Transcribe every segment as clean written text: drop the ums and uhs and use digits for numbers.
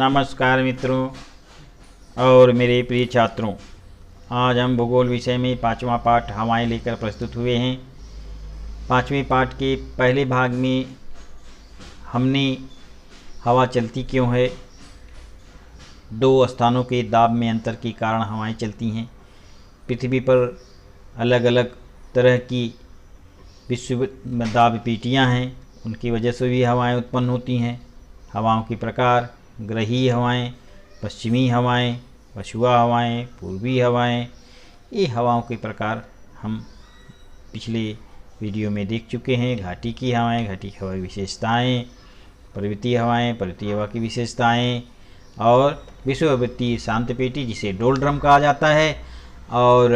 नमस्कार मित्रों और मेरे प्रिय छात्रों। आज हम भूगोल विषय में 5वां पाठ हवाएं लेकर प्रस्तुत हुए हैं। 5वें पाठ के पहले भाग में हमने हवा चलती क्यों है, दो स्थानों के दाब में अंतर के कारण हवाएं चलती हैं, पृथ्वी पर अलग अलग तरह की विश्व दाब पेटियाँ हैं, उनकी वजह से भी हवाएं उत्पन्न होती हैं। हवाओं के प्रकार: ग्रहीय हवाएं, पश्चिमी हवाएं, पछुआ हवाएं, पूर्वी हवाएं। ये हवाओं के प्रकार हम पिछले वीडियो में देख चुके हैं। घाटी की हवाएं, घाटी की हवा की विशेषताएँ, पर्वतीय हवाएं, पर्वतीय हवा की विशेषताएँ, और विषुववृत्तीय शांत पेटी जिसे डोलड्रम कहा जाता है, और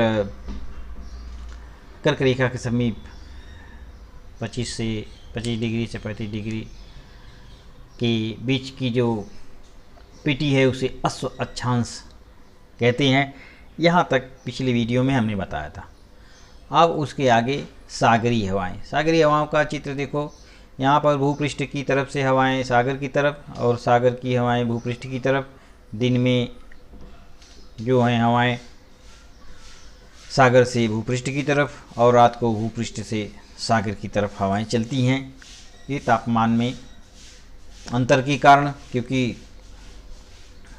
कर्क रेखा के समीप 25 डिग्री से 35 डिग्री के बीच की जो पेटी है उसे अश्व अक्षांश कहते हैं। यहाँ तक पिछले वीडियो में हमने बताया था। अब उसके आगे सागरीय हवाएं। सागरीय हवाओं का चित्र देखो। यहाँ पर भूपृष्ठ की तरफ से हवाएं सागर की तरफ, और सागर की हवाएं भूपृष्ठ की तरफ। दिन में जो हैं हवाएं सागर से भूपृष्ठ की तरफ, और रात को भूपृष्ठ से सागर की तरफ हवाएं चलती हैं। ये तापमान में अंतर के कारण, क्योंकि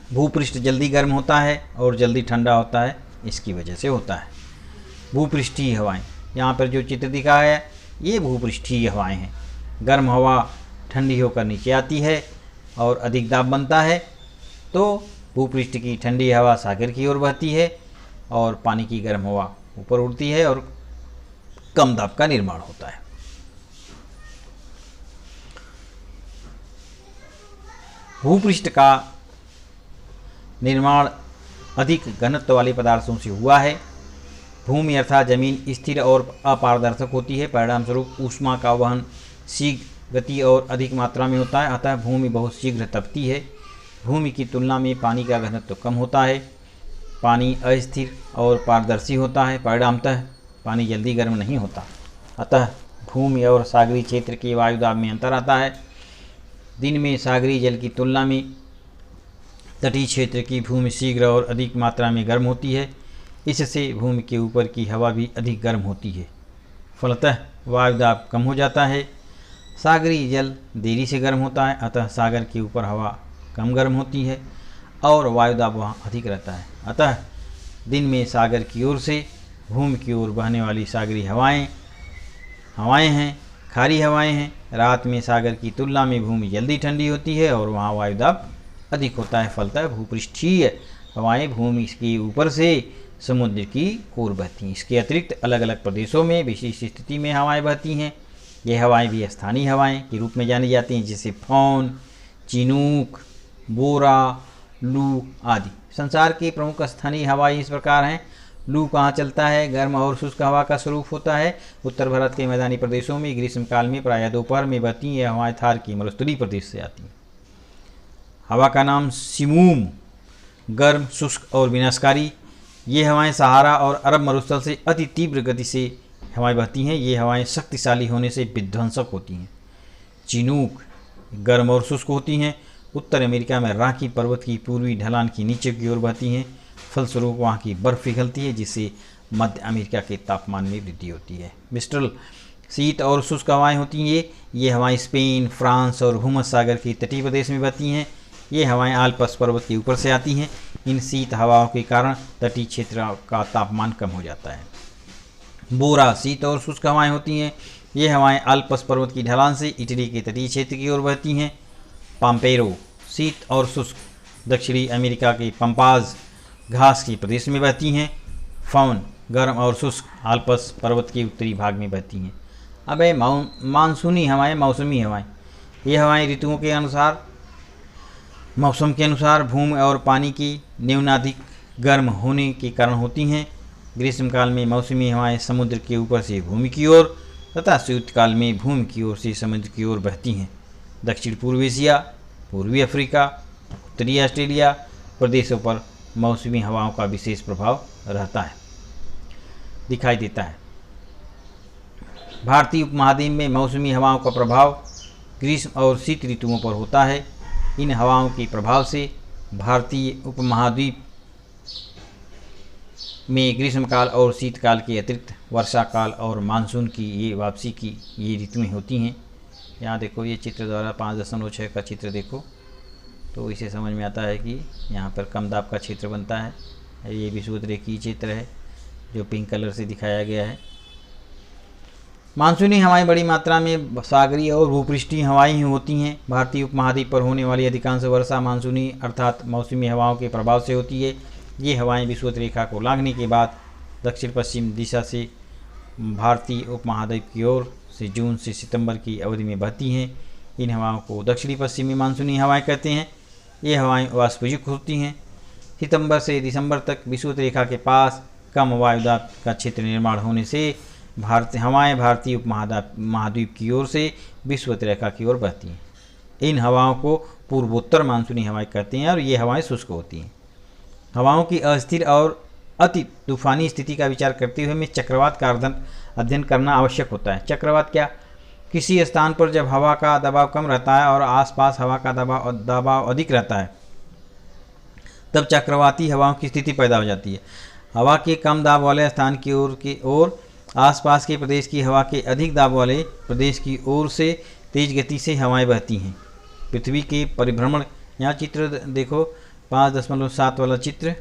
भूपृष्ठ जल्दी गर्म होता है और जल्दी ठंडा होता है, इसकी वजह से होता है। भूपृष्ठीय हवाएं, यहाँ पर जो चित्र दिखा है ये भूपृष्ठीय हवाएं हैं। गर्म हवा ठंडी होकर नीचे आती है और अधिक दाब बनता है, तो भूपृष्ठ की ठंडी हवा सागर की ओर बहती है और पानी की गर्म हवा ऊपर उड़ती है और कम दाब का निर्माण होता है। भूपृष्ठ का निर्माण अधिक घनत्व वाले पदार्थों से हुआ है। भूमि अर्थात जमीन स्थिर और अपारदर्शक होती है, परिणाम स्वरूप ऊष्मा का वहन शीघ्र गति और अधिक मात्रा में होता है, अतः भूमि बहुत शीघ्र तपती है। भूमि की तुलना में पानी का घनत्व कम होता है। पानी अस्थिर और पारदर्शी होता है, परिणामतः पानी जल्दी गर्म नहीं होता, अतः भूमि और सागरीय क्षेत्र के वायुदाब में अंतर आता है। दिन में सागरीय जल की तुलना में तटीय क्षेत्र की भूमि शीघ्र और अधिक मात्रा में गर्म होती है, इससे भूमि के ऊपर की हवा भी अधिक गर्म होती है, फलतः वायुदाब कम हो जाता है। सागरीय जल देरी से गर्म होता है, अतः सागर के ऊपर हवा कम गर्म होती है और वायुदाब वहाँ अधिक रहता है। अतः दिन में सागर की ओर से भूमि की ओर बहने वाली सागरीय हवाएं हैं, खारी हवाएं हैं। रात में सागर की तुलना में भूमि जल्दी ठंडी होती है और वहाँ वायुदाब अधिक होता है, फलतः भूपृष्ठीय हवाएं भूमि के ऊपर से समुद्र की ओर बहती हैं। इसके अतिरिक्त अलग अलग प्रदेशों में विशिष्ट स्थिति में हवाएं बहती हैं। ये हवाएं भी स्थानीय हवाएं के रूप में जानी जाती हैं, जैसे फोन, चिनूक, बोरा, लू आदि। संसार की प्रमुख स्थानीय हवाएं इस प्रकार हैं। लू कहाँ चलता है? गर्म और शुष्क हवा का स्वरूप होता है। उत्तर भारत के मैदानी प्रदेशों में ग्रीष्मकाल में प्रायः दोपहर में बहती हैं। हवाएं थार की मरुस्थलीय प्रदेश से आती हैं। हवा का नाम सिमूम, गर्म, शुष्क और विनाशकारी। ये हवाएं सहारा और अरब मरुस्थल से अति तीव्र गति से हवाएं बहती हैं। ये हवाएं शक्तिशाली होने से विध्वंसक होती हैं। चिनूक गर्म और शुष्क होती हैं। उत्तर अमेरिका में रॉकी पर्वत की पूर्वी ढलान की नीचे की ओर बहती हैं, फलस्वरूप वहाँ की बर्फ़ पिघलती है, जिससे मध्य अमेरिका के तापमान में वृद्धि होती है। मिस्ट्रल शीत और शुष्क हवाएं होती हैं। ये हवाएं स्पेन, फ्रांस और भूमध्य सागर के तटीय प्रदेश में बहती हैं। ये हवाएं आल्प्स पर्वत के ऊपर से आती हैं। इन शीत हवाओं के कारण तटीय क्षेत्र का तापमान कम हो जाता है। बोरा शीत और शुष्क हवाएं होती हैं। ये हवाएं आल्प्स पर्वत की ढलान से इटली के तटीय क्षेत्र की ओर बहती हैं। पाम्पेरो शीत और शुष्क दक्षिणी अमेरिका के पंपाज घास के प्रदेश में बहती हैं। फौन गर्म और शुष्क आल्प्स पर्वत के उत्तरी भाग में बहती हैं। अब है मानसूनी हवाएं, मौसमी हवाएं। ये हवाएं ऋतुओं के अनुसार, मौसम के अनुसार भूमि और पानी की न्यूनाधिक गर्म होने के कारण होती हैं। ग्रीष्मकाल में मौसमी हवाएं समुद्र के ऊपर से भूमि की ओर तथा शीतकाल में भूमि की ओर से समुद्र की ओर बहती हैं। दक्षिण पूर्व एशिया, पूर्वी अफ्रीका, उत्तरी ऑस्ट्रेलिया प्रदेशों पर मौसमी हवाओं का विशेष प्रभाव रहता है, दिखाई देता है। भारतीय उपमहाद्वीप में मौसमी हवाओं का प्रभाव ग्रीष्म और शीत ऋतुओं पर होता है। इन हवाओं के प्रभाव से भारतीय उपमहाद्वीप में ग्रीष्मकाल और शीतकाल के अतिरिक्त वर्षा काल और मानसून की ये वापसी की ये ऋतुएँ होती हैं। यहाँ देखो ये चित्र द्वारा 5.6 का चित्र देखो तो इसे समझ में आता है कि यहाँ पर कम दाब का क्षेत्र बनता है। ये विषुवत-रेखीय चित्र है जो पिंक कलर से दिखाया गया है। मानसूनी हवाएं बड़ी मात्रा में सागरीय और भूपृष्ठीय हवाएं ही होती हैं। भारतीय उपमहाद्वीप पर होने वाली अधिकांश वर्षा मानसूनी अर्थात मौसमी हवाओं के प्रभाव से होती है। ये हवाएं विषुवत रेखा को लांघने के बाद दक्षिण पश्चिम दिशा से भारतीय उपमहाद्वीप की ओर से जून से सितंबर की अवधि में बहती हैं। इन हवाओं को दक्षिणी पश्चिमी मानसूनी हवाएं कहते हैं। ये हवाएं वाष्पयुक्त होती हैं। सितंबर से दिसंबर तक विषुवत रेखा के पास कम वायुदाब का क्षेत्र निर्माण होने से हवाएं भारतीय उपमहाद्वीप की ओर से विषुवत रेखा की ओर बहती हैं। इन हवाओं को पूर्वोत्तर मानसूनी हवाएं कहते हैं और ये हवाएं शुष्क होती हैं। हवाओं की अस्थिर और अति तूफानी स्थिति का विचार करते हुए हमें चक्रवात का अध्ययन करना आवश्यक होता है। चक्रवात क्या? किसी स्थान पर जब हवा का दबाव कम रहता है और आसपास हवा का दबाव अधिक रहता है तब चक्रवाती हवाओं की स्थिति पैदा हो जाती है। हवा के कम दाब वाले स्थान की ओर आसपास के प्रदेश की हवा के अधिक दाब वाले प्रदेश की ओर से तेज गति से हवाएं बहती हैं। पृथ्वी के परिभ्रमण, यहाँ चित्र देखो 5.7 वाला चित्र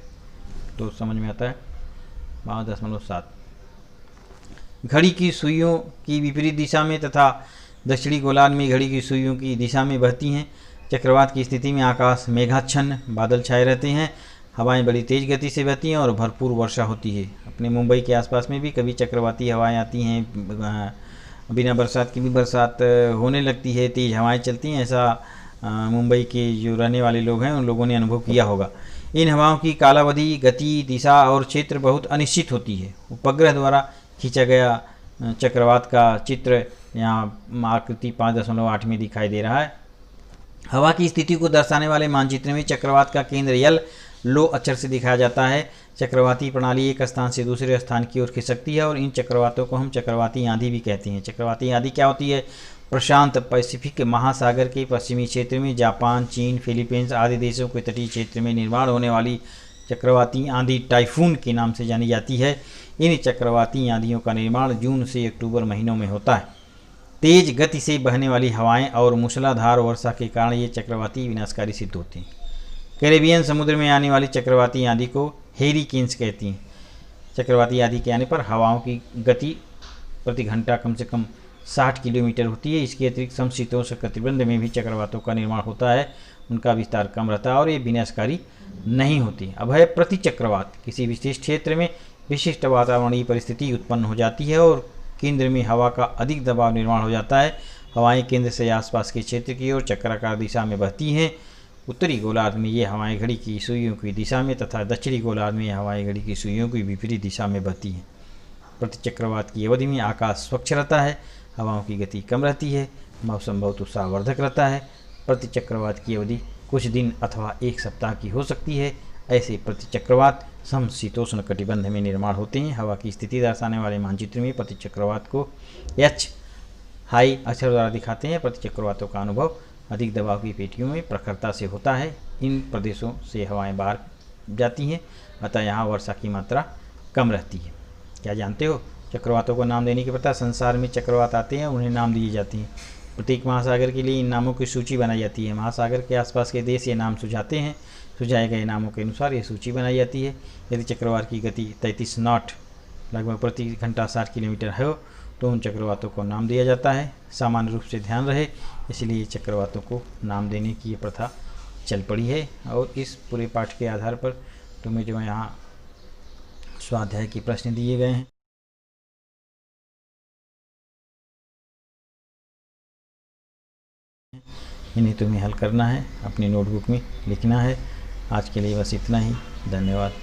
तो समझ में आता है। 5.7 घड़ी की सुइयों की विपरीत दिशा में तथा दक्षिणी गोलार्ध में घड़ी की सुइयों की दिशा में बहती हैं। चक्रवात की स्थिति में आकाश मेघाच्छन्न, बादल छाए रहते हैं, हवाएं बड़ी तेज गति से बहती हैं और भरपूर वर्षा होती है। अपने मुंबई के आसपास में भी कभी चक्रवाती हवाएं आती हैं, बिना बरसात की भी बरसात होने लगती है, तेज हवाएं चलती हैं। ऐसा मुंबई के जो रहने वाले लोग हैं उन लोगों ने अनुभव किया होगा। इन हवाओं की कालावधि, गति, दिशा और क्षेत्र बहुत अनिश्चित होती है। उपग्रह द्वारा खींचा गया चक्रवात का चित्र यहाँ आकृति 5.8 में दिखाई दे रहा है। हवा की स्थिति को दर्शाने वाले मानचित्र में चक्रवात का केंद्र यल लो अक्षर से दिखाया जाता है। चक्रवाती प्रणाली एक स्थान से दूसरे स्थान की ओर खिसकती है और इन चक्रवातों को हम चक्रवाती आंधी भी कहते हैं। चक्रवाती आंधी क्या होती है? प्रशांत पैसिफिक महासागर के पश्चिमी क्षेत्र में जापान, चीन, फिलीपींस आदि देशों के तटीय क्षेत्र में निर्माण होने वाली चक्रवाती आंधी टाइफून के नाम से जानी जाती है। इन चक्रवाती आंधियों का निर्माण जून से अक्टूबर महीनों में होता है। तेज गति से बहने वाली हवाएं और मूसलाधार वर्षा के कारण ये चक्रवाती विनाशकारी सिद्ध होती हैं। कैरेबियन समुद्र में आने वाली चक्रवाती आंधी को हेरिकेन्स कहती हैं। चक्रवाती आंधी के आने पर हवाओं की गति प्रति घंटा कम से कम 60 किलोमीटर होती है। इसके अतिरिक्त समशीतोष्ण कटिबंध में भी चक्रवातों का निर्माण होता है। उनका विस्तार कम रहता है और ये विनाशकारी नहीं होती। अभय प्रति चक्रवात, किसी विशेष क्षेत्र में विशिष्ट वातावरणीय परिस्थिति उत्पन्न हो जाती है और केंद्र में हवा का अधिक दबाव निर्माण हो जाता है। हवाएं केंद्र से आसपास के क्षेत्र की ओर चक्राकार दिशा में बहती हैं। उत्तरी गोलार्ध में ये हवाएं घड़ी की सुइयों की दिशा में तथा दक्षिणी गोलार्ध में हवाएं घड़ी की सुइयों की विपरीत दिशा में बहती हैं। प्रति चक्रवात की अवधि में आकाश स्वच्छ रहता है, हवाओं की गति कम रहती है, मौसम बहुत उत्साहवर्धक रहता है। प्रति चक्रवात की अवधि कुछ दिन अथवा एक सप्ताह की हो सकती है। ऐसे प्रति चक्रवात समशीतोष्ण कटिबंध में निर्माण होते हैं। हवा की स्थिति दर्शाने वाले मानचित्र में प्रति चक्रवात को एच हाई अक्षर द्वारा दिखाते हैं। प्रति चक्रवातों का अनुभव अधिक दबाव की पेटियों में प्रखरता से होता है। इन प्रदेशों से हवाएं बाहर जाती हैं, अतः यहाँ वर्षा की मात्रा कम रहती है। क्या जानते हो? चक्रवातों को नाम देने के पता संसार में चक्रवात आते हैं, उन्हें नाम दिए जाते हैं। प्रत्येक महासागर के लिए इन नामों की सूची बनाई जाती है। महासागर के आसपास के देश ये नाम सुझाते हैं। सुझाए गए नामों के अनुसार ये सूची बनाई जाती है। यदि चक्रवात की गति 33 नॉट लगभग प्रति घंटा 60 किलोमीटर है तो उन चक्रवातों को नाम दिया जाता है। सामान्य रूप से ध्यान रहे, इसलिए चक्रवातों को नाम देने की ये प्रथा चल पड़ी है। और इस पूरे पाठ के आधार पर तुम्हें जो यहाँ स्वाध्याय के प्रश्न दिए गए हैं, इन्हें तुम्हें हल करना है, अपनी नोटबुक में लिखना है। आज के लिए बस इतना ही। धन्यवाद।